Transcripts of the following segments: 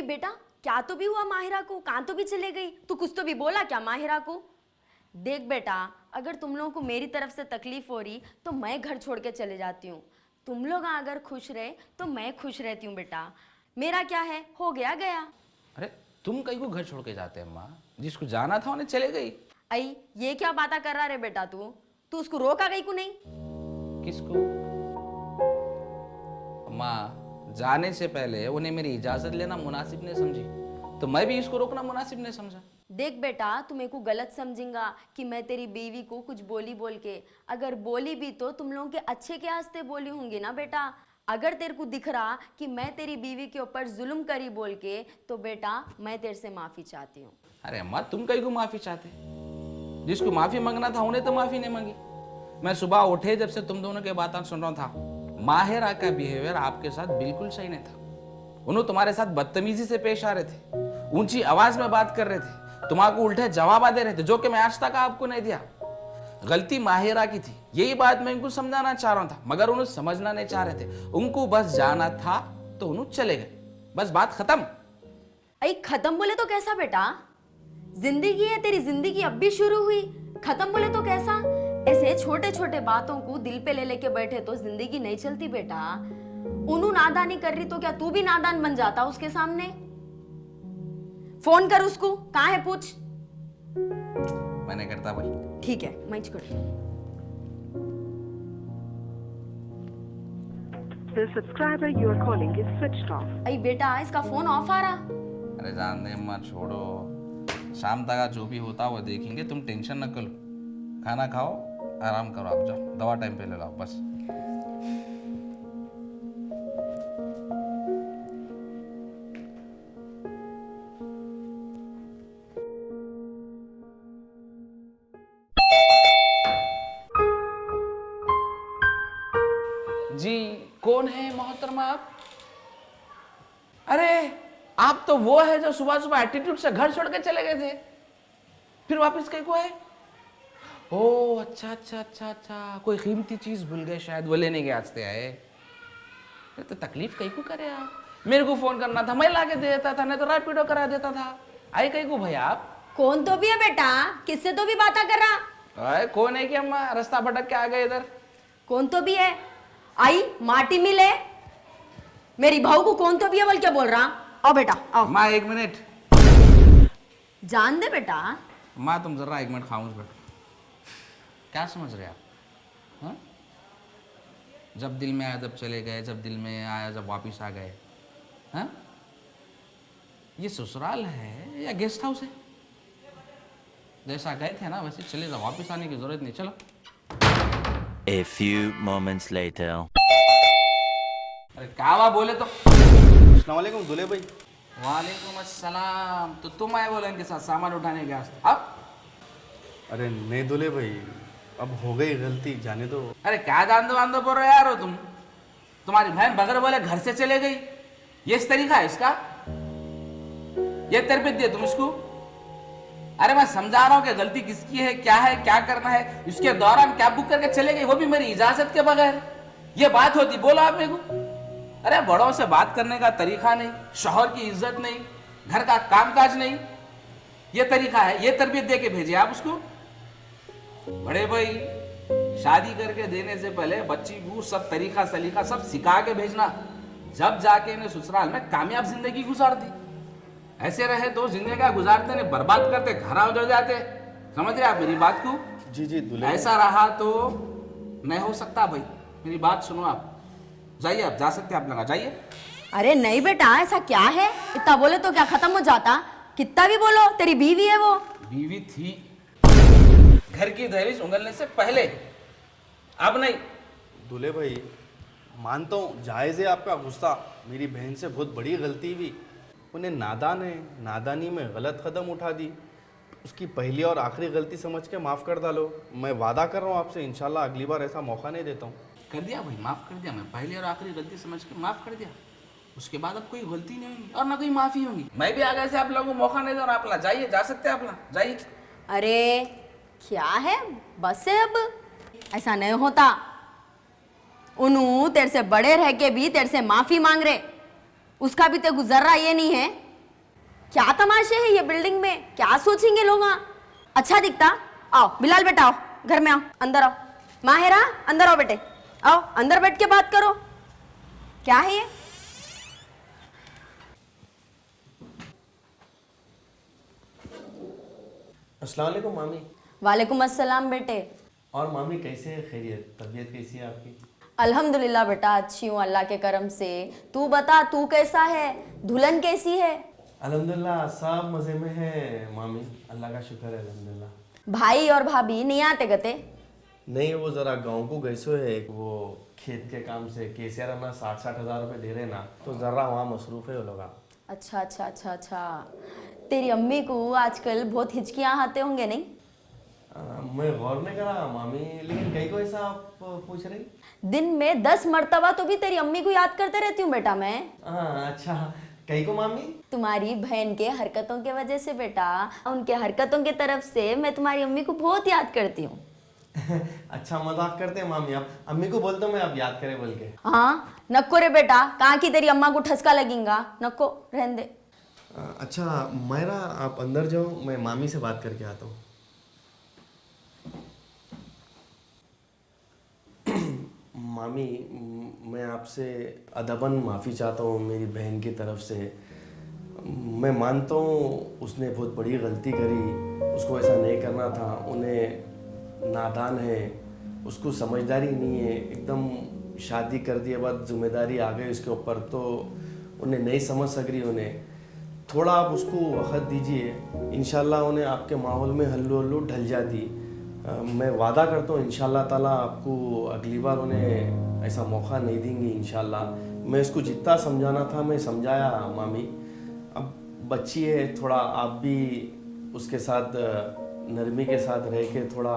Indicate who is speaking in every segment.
Speaker 1: ए बेटा, क्या तो भी हुआ माहिरा को? कहाँ तो भी चले गई? तू कुछ तो भी बोला क्या माहिरा को? देख बेटा, अगर तुम लोगों को मेरी तरफ से तकलीफ हो रही तो मैं घर छोड़ के चले जाती हूँ। तुम लोग अगर खुश रहे तो मैं खुश रहती हूँ बेटा। मेरा क्या है, हो गया गया।
Speaker 2: अरे तुम कहीं को घर छोड़ के जाते हैं माँ? जिसको जाना था उन्हें चले गई।
Speaker 1: आई ये क्या बात कर रहा रे बेटा? तू उसको रोका गई को नहीं?
Speaker 2: किसको? माँ, जाने से पहले उन्हें मेरी इजाजत लेना मुनासिब नहीं समझी, तो मैं भी इसको रोकना मुनासिब नहीं समझा।
Speaker 1: देख बेटा, तू मेरे को गलत समझेगा कि मैं तेरी बीवी को कुछ बोली बोल के। अगर बोली भी तो तुम लोगों के अच्छे के वास्ते बोली होंगी ना बेटा। अगर तेरे को दिख रहा कि मैं तेरी बीवी के ऊपर जुल्म करी बोल के, तो बेटा मैं तेरे से माफी चाहती हूँ।
Speaker 2: अरे अम्मा, तुम कहीं को माफी चाहते? जिसको माफी मांगना था उन्हें तो माफी नहीं मांगी। मैं सुबह उठे जब से तुम दोनों की बातें सुन रहा था, माहिरा का बिहेवियर आपके साथ बिल्कुल सही नहीं था। उन्होंने तुम्हारे साथ बदतमीजी से पेश आ रहे थे, ऊंची आवाज में बात कर रहे थे, तुम्हारे उल्टे जवाब दे रहे थे, जो कि मैं आज तक आपको नहीं दिया। गलती माहिरा की थी, यही बात मैं इनको समझाना चाह रहा था, मगर उन्हें समझना नहीं चाह रहे थे। उनको बस जाना था तो उन्होंने चले गए, बस बात खत्म।
Speaker 1: अरे खत्म बोले तो कैसा बेटा? जिंदगी है, तेरी जिंदगी अब भी शुरू हुई। खत्म बोले तो कैसा? ऐसे छोटे छोटे बातों को दिल पे ले लेके बैठे तो जिंदगी नहीं चलती बेटा। उन्होंने नादानी कर रही तो क्या तू भी नादान बन जाता उसके सामने? फोन कर उसको, कहाँ है पूछ।
Speaker 2: मैंने करता भाई।
Speaker 1: ठीक है, मैं करती हूँ।
Speaker 3: The subscriber you are calling is switched off.
Speaker 1: अरे बेटा, इसका फोन ऑफ आ रहा।
Speaker 2: अरे जान दे अम्मा, छोड़ो। शाम तक जो भी होता वो देखेंगे, तुम टेंशन न करो। खाना खाओ, आराम करो, आप जाओ, दवा टाइम पे ले लो बस। जी कौन है मोहतरमा आप? अरे आप तो वो है जो सुबह सुबह एटीट्यूड से घर छोड़ के चले गए थे, फिर वापस कहीं को है? ओह अच्छा अच्छा अच्छा अच्छा, कोई कीमती चीज भूल गए शायद, वो लेने के वास्ते आए। तो तकलीफ कहीं को करे आप? मेरे को फोन करना था, मैं लाके दे देता था, नहीं तो रैपिडो करा देता था। आए कहीं को भाई आप?
Speaker 1: कौन तो भी है बेटा? किससे तो भी बात कर रहा?
Speaker 2: अरे कौन है कि अम्मा, रास्ता भटक के आ गए इधर।
Speaker 1: कौन तो भी है? आई माटी मिले, मेरी बहू को कौन तो भी है बोल क्या बोल रहा? आओ बेटा आओ।
Speaker 2: माँ एक मिनट,
Speaker 1: जान दे बेटा।
Speaker 2: माँ तुम जरा 1 मिनट खामोश बैठो। क्या समझ रहे आप? हाँ? जब दिल में आया जब चले गए, जब दिल में आया जब वापस आ गए। हाँ? ये ससुराल है या गेस्ट हाउस है? जैसा गए थे ना वैसे चले जाओ, वापस आने की जरूरत नहीं, चलो।
Speaker 4: A few moments later.
Speaker 2: अरे क्या हुआ बोले तो?
Speaker 5: अस्सलाम वालेकुम दूल्हे भाई।
Speaker 2: वालेकुम अस्सलाम। तो तुम आए बोले इनके साथ सामान उठाने के वास्ते? अब
Speaker 5: अरे नहीं दूल्हे भाई, अब हो गई गलती, जाने दो।
Speaker 2: अरे क्या दांदो वांदो बोल रहे यार हो तुम? तुम्हारी बहन बगैर बोले घर से चले गई, ये इस तरीका है इसका? ये तरबियत दिए तुम इसको? अरे मैं समझा रहा हूँ कि गलती किसकी है, क्या करना है। इसके दौरान कैब बुक करके चले गई, वो भी मेरी इजाजत के बगैर। ये बात होती? बोलो आप मेरे को। अरे बड़ों से बात करने का तरीका नहीं, शौहर की इज्जत नहीं, घर का कामकाज नहीं, ये तरीका है? ये तरबियत दे के भेजे आप उसको? बड़े भाई, शादी करके देने से पहले बच्ची को सब तरीका सलीका सब सिखा के भेजना, जब जाके इन्हें ससुराल में कामयाब जिंदगी गुजार दी। ऐसे रहे तो जिंदगी गुजारते नहीं, बर्बाद करते, घर उजड़ जाते। समझ रहे आप मेरी बात को?
Speaker 5: जी जी दूल्हे।
Speaker 2: ऐसा रहा तो नहीं हो सकता भाई, मेरी बात सुनो आप। जाइए, आप जा सकते हैं, आप लगा जाइए।
Speaker 1: अरे नहीं बेटा, ऐसा क्या है? इतना बोले तो क्या खत्म हो जाता? कितना भी बोलो, तेरी बीवी है वो।
Speaker 2: बीवी थी घर की दहलीज उंगलने से पहले, अब नहीं।
Speaker 5: दूल्हे भाई मानता हूँ जायज़ है आपका गुस्सा, मेरी बहन से बहुत बड़ी गलती हुई। उन्हें नादान है, नादानी में गलत कदम उठा दी, उसकी पहली और आखिरी गलती समझ के माफ़ कर डालो। मैं वादा कर रहा हूँ आपसे, इंशाल्लाह अगली बार ऐसा मौका नहीं देता हूँ।
Speaker 2: कर दिया भाई, माफ़ कर दिया। मैं पहली और आखिरी गलती समझ के माफ़ कर दिया। उसके बाद अब कोई गलती नहीं होगी और ना कोई माफ़ी होगी। मैं भी आगे से आप लोगों को मौका नहीं दे रहा। आप जाइए, जा सकते हैं, आप जाइए।
Speaker 1: अरे क्या है, बस है अब, ऐसा नहीं होता। उन्होंने तेरे से बड़े रह के भी तेरे से माफी मांग रहे, उसका भी ते गुजर रहा ये नहीं है क्या तमाशे है ये बिल्डिंग में, क्या सोचेंगे लोग? अच्छा दिखता? आओ बिलाल बेटा, आओ घर में, आओ अंदर आओ। माहिरा अंदर आओ बेटे, आओ अंदर बैठ के बात करो। क्या है ये?
Speaker 5: अस्सलाम वालेकुम मामी।
Speaker 1: वालेकुम अस्सलाम बेटे।
Speaker 5: और मामी कैसे है, खैरियत, तबीयत कैसी है आपकी?
Speaker 1: अल्हम्दुलिल्लाह बेटा, अच्छी हूँ अल्लाह के करम से। तू बता, तू कैसा है? दुल्हन कैसी है?
Speaker 5: अल्हम्दुलिल्लाह सब मज़े में है मामी, अल्लाह का शुक्र है अल्हम्दुलिल्लाह।
Speaker 1: भाई और भाभी नहीं आते गते?
Speaker 5: नहीं, वो ज़रा गांव को गए सो है, वो खेत के काम से केसीआर हमें 60-60 हज़ार रुपये दे रहे ना, तो ज़रा वहाँ मसरूफ़ है वो लोग।
Speaker 1: अच्छा अच्छा अच्छा अच्छा। तेरी अम्मी को आजकल बहुत हिचकियाँ आते होंगे नहीं?
Speaker 5: मैं गौर नहीं करा मामी, लेकिन कहीं को ऐसा आप पूछ रही?
Speaker 1: दिन में 10 मर्तबा तो भी तेरी अम्मी को याद करते रहती हूँ बेटा मैं।
Speaker 5: हाँ अच्छा, कहीं को मामी?
Speaker 1: तुम्हारी बहन के हरकतों के वजह से बेटा, उनके हरकतों की तरफ से मैं तुम्हारी अम्मी को बहुत याद करती हूँ।
Speaker 5: अच्छा मजाक करते हैं मामी आप, अम्मी को बोल दो मैं आप याद करे बोल के।
Speaker 1: हाँ नक्को रे बेटा, कहाँ की तेरी अम्मा को ठसका लगेगा, नक्को रहने दे।
Speaker 5: अच्छा मायरा आप अंदर जाओ, मैं मामी से बात करके आता हूँ। मामी मैं आपसे अदबन माफ़ी चाहता हूँ मेरी बहन की तरफ से। मैं मानता हूँ उसने बहुत बड़ी गलती करी, उसको ऐसा नहीं करना था। उन्हें नादान है, उसको समझदारी नहीं है, एकदम शादी कर दिए बाद जिम्मेदारी आ गई उसके ऊपर, तो उन्हें नहीं समझ सक रही। उन्हें थोड़ा आप उसको वक़्त दीजिए, इंशाल्लाह उन्हें आपके माहौल में हल्लू हल्लू ढल जाती। मैं वादा करता हूँ इंशाल्लाह ताला आपको अगली बार उन्हें ऐसा मौका नहीं देंगे इंशाल्लाह। मैं इसको जितना समझाना था मैं समझाया मामी। अब बच्ची है, थोड़ा आप भी उसके साथ नरमी के साथ रह के थोड़ा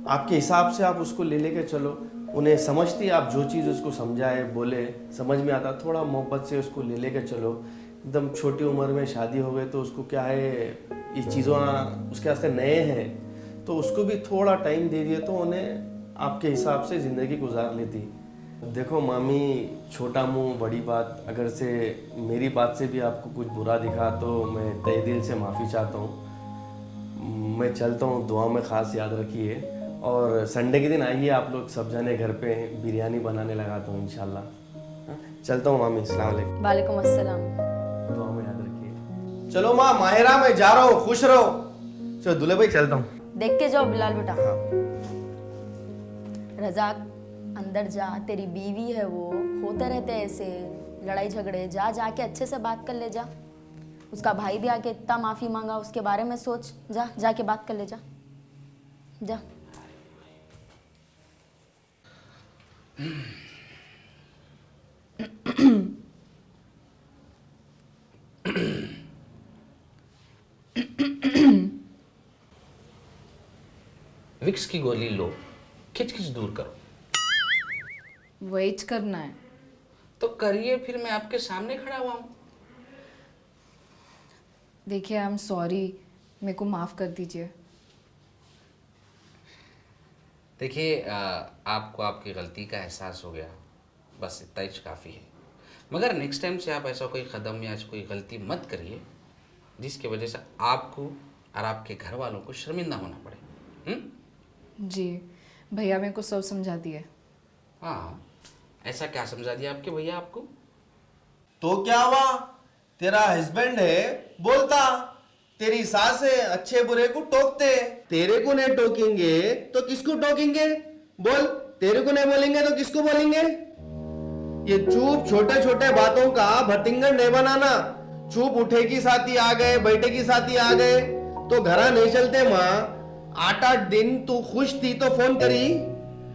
Speaker 5: आपके हिसाब से आप उसको ले लेके चलो। उन्हें समझती, आप जो चीज़ उसको समझाए बोले समझ में आता, थोड़ा मोहब्बत से उसको ले लेके चलो। एकदम छोटी उम्र में शादी हो गई तो उसको क्या है, ये चीज़ों उसके वास्ते नए हैं, तो उसको भी थोड़ा टाइम दे दिए तो उन्हें आपके हिसाब से ज़िंदगी गुजार लेती। देखो मामी, छोटा मुंह बड़ी बात, अगर से मेरी बात से भी आपको कुछ बुरा दिखा तो मैं तहे दिल से माफ़ी चाहता हूँ। मैं चलता हूँ, दुआ में ख़ास याद रखिए, और संडे के दिन आइए आप लोग सब जने घर पे बिरयानी बनाने लगाता हूँ इंशाल्लाह। चलता हूँ मामी, अस्सलाम वालेकुम।
Speaker 1: वालेकुम अस्सलाम।
Speaker 5: दुआ में याद रखिए। चलो माँ, माहिरा मैं जा रहा हूँ, खुश रहो। चलो दूल्हे भाई चलता हूँ।
Speaker 1: देख के जाओ बिलाल बेटा।
Speaker 5: हाँ।
Speaker 1: रजाक अंदर जा, तेरी बीवी है वो, होते रहते हैं ऐसे लड़ाई झगड़े, जा जाके अच्छे से बात कर ले जा। उसका भाई भी आके इतना माफी मांगा, उसके बारे में सोच, जा जाके बात कर ले जा जा।
Speaker 2: विक्स की गोली लो, खिच खिच दूर करो।
Speaker 6: वेट करना है
Speaker 2: तो करिए, फिर मैं आपके सामने खड़ा हुआ हूँ।
Speaker 6: देखिए आई एम सॉरी, मेरे को माफ़ कर दीजिए।
Speaker 2: देखिए आपको आपकी गलती का एहसास हो गया, बस इतना ही काफ़ी है। मगर नेक्स्ट टाइम से आप ऐसा कोई कदम या कोई गलती मत करिए जिसकी वजह से आपको और आपके घर वालों को शर्मिंदा होना पड़े।
Speaker 6: जी भैया मेरे को सब समझा दिए।
Speaker 2: हाँ, ऐसा क्या समझा दिया आपके भैया आपको?
Speaker 5: तो क्या हुआ, तेरा हस्बैंड है बोलता, तेरी सास है अच्छे बुरे को टोकते। तेरे को नहीं टोकेंगे तो किसको टोकेंगे? बोल, तेरे को नहीं बोलेंगे तो किसको बोलेंगे? ये चुप छोटे छोटे बातों का भटिंगन नहीं बनाना। चुप उठे की साथी आ गए, बैठे की साथी आ गए तो घरा नहीं चलते। माँ 8-8 दिन तू खुश थी तो फोन करी,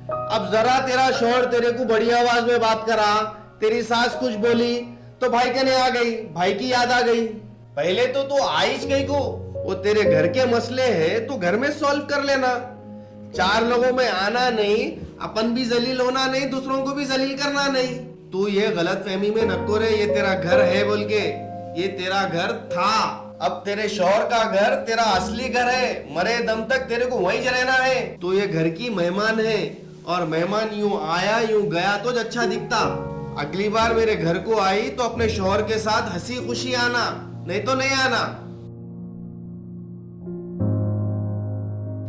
Speaker 5: अब जरा तेरा शोहर तेरे को बड़ी आवाज में बात करा, तेरी सास कुछ बोली तो भाई कहने आ गई, भाई की याद आ गई। पहले तो तू आइज गई को, वो तेरे घर के मसले हैं तो घर में सॉल्व कर लेना। 4 लोगों में आना नहीं, अपन भी जलील होना नहीं, दूसरों को भी जलील करना नहीं। तू ये गलत फहमी में नको रे, ये तेरा घर है बोल के, ये तेरा घर था, अब तेरे शौहर का घर तेरा असली घर है, मरे दम तक तेरे को वहीं रहना है। तू ये घर की मेहमान है, और मेहमान यूं आया यूं गया तो अच्छा दिखता।
Speaker 7: अगली बार मेरे घर को आई तो अपने शौहर के साथ हंसी खुशी आना, नहीं तो नहीं आना।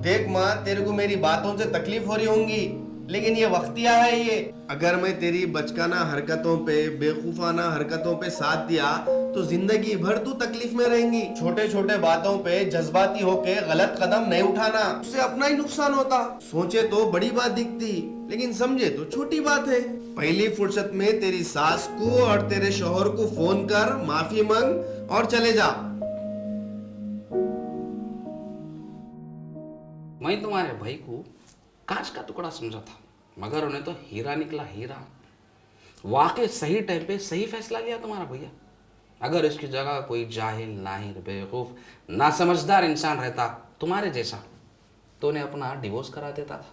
Speaker 7: देख माँ, तेरे को मेरी बातों से तकलीफ हो रही होंगी, लेकिन ये वक्तिया है ये। अगर मैं तेरी बचकाना हरकतों पे, बेवकूफाना हरकतों पे साथ दिया तो जिंदगी भर तू तकलीफ में रहेंगी। छोटे छोटे बातों पे जज्बाती होके गलत कदम नहीं उठाना, उससे अपना ही नुकसान होता। सोचे तो बड़ी बात दिखती, लेकिन समझे तो छोटी बात है। पहली फुर्सत में तेरी सास को और तेरे शौहर को फोन कर, माफी मांग और चले जा।
Speaker 2: मैं तुम्हारे भाई को कांच का टुकड़ा समझा था, मगर उन्हें तो हीरा निकला, हीरा। वाकई सही टाइम पे सही फैसला लिया तुम्हारा भैया। अगर इसकी जगह कोई जाहिल, नाहिर, बेवकूफ, नासमझदार इंसान रहता तुम्हारे जैसा, तो उन्हें अपना डिवोर्स करा देता था।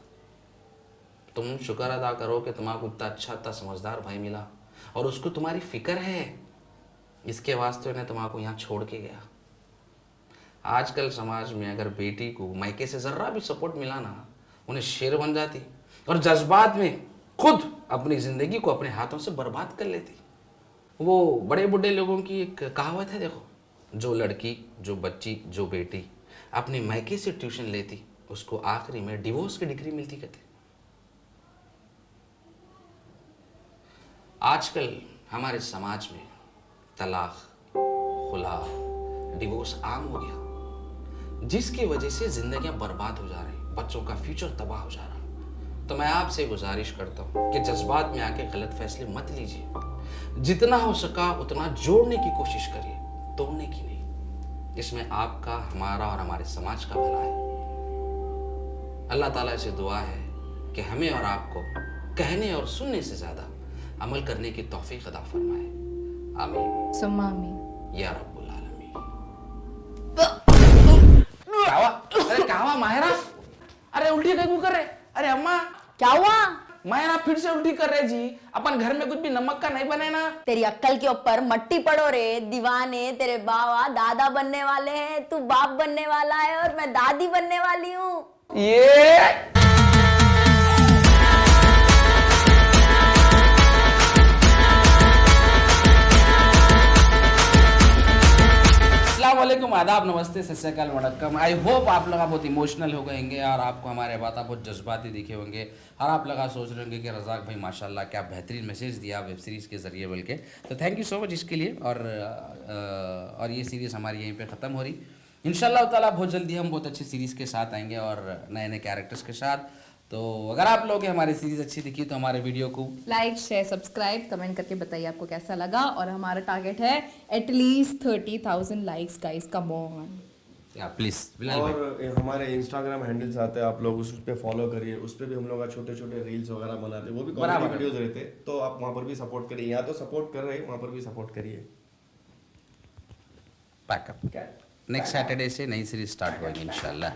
Speaker 2: तुम शुक्र अदा करो कि तुम्हारा इतना अच्छा, इतना समझदार भाई मिला और उसको तुम्हारी फिक्र है। इसके वास्ते उन्हें तुम्हारा यहाँ छोड़ के गया। आजकल समाज में अगर बेटी को मायके से जर्रा भी सपोर्ट मिला ना, उन्हें शेर बन जाती और जज्बात में खुद अपनी जिंदगी को अपने हाथों से बर्बाद कर लेती। वो बड़े बूढ़े लोगों की एक कहावत है, देखो, जो लड़की, जो बच्ची, जो बेटी अपने मायके से ट्यूशन लेती, उसको आखिरी में डिवोर्स की डिग्री मिलती कहते। आजकल हमारे समाज में तलाक, खुला, डिवोर्स आम हो गया, जिसकी वजह से जिंदगियां बर्बाद हो जा रही, बच्चों का फ्यूचर तबाह हो जा रहा। तो मैं आपसे गुजारिश करता हूँ कि जज्बात में आके गलत फैसले मत लीजिए। जितना हो सका उतना जोड़ने की कोशिश करिए, तोड़ने की नहीं। इसमें आपका, हमारा और हमारे समाज का भला है। अल्लाह ताला से दुआ है कि हमें और आपको कहने और सुनने से ज्यादा अमल करने की तौफीक अता फरमाए। आमीन
Speaker 6: सुम्मा आमीन।
Speaker 2: या रब्बुल आलमीन। क्या हुआ माहिरा? अरे उल्टी क्यों कर रहे? अरे अम्मा
Speaker 1: क्या हुआ?
Speaker 2: माहिरा फिर से उल्टी कर रहे जी। अपन घर में कुछ भी नमक का नहीं बने ना।
Speaker 1: तेरी अक्कल के ऊपर मट्टी पड़ो रे दीवाने। तेरे बाबा दादा बनने वाले हैं, तू बाप बनने वाला है और मैं दादी बनने वाली हूँ।
Speaker 2: ये अस्सलामुअलैकुम, आदाब, नमस्ते, सत श्री अकाल, वणक्कम। आई होप आप लोग बहुत इमोशनल हो गए होंगे और आपको हमारे बातें बहुत जज्बाती दिखे होंगे और आप लोग सोच रहे होंगे कि रज़ाक भाई माशाल्लाह क्या बेहतरीन मैसेज दिया वेब सीरीज़ के ज़रिए बोल के। तो थैंक यू सो मच इसके लिए। और ये सीरीज़ हमारी यहीं पे ख़त्म हो रही। इंशाल्लाह ताला बहुत जल्दी हम बहुत अच्छी सीरीज़ के साथ आएंगे और नए नए कैरेक्टर्स के साथ। तो अगर आप लोगों की हमारी सीरीज़ अच्छी दिखी तो हमारे वीडियो को
Speaker 6: लाइक, शेयर, सब्सक्राइब, कमेंट करके बताइए आपको कैसा लगा। और हमारा टारगेट है at least 30,000 likes guys, come on.
Speaker 2: या प्लीज़ बिलाल भाई।
Speaker 7: और हमारे इंस्टाग्राम हैंडल्स आते हैं, आप लोग उस पे फॉलो करिए। उस पे भी हम लोग छोटे छोटे रील्स वगैरह बनाते हैं, वो भी कॉमेडी वीडियोस रहते हैं, तो आप वहाँ पर भी सपोर्ट करिए। यहाँ तो सपोर्ट कर रहे हैं, वहाँ पर भी सपोर्ट करिए।
Speaker 2: पैकअप नेक्स्ट सैटरडे से नई सीरीज स्टार्ट होगी इंशाल्लाह।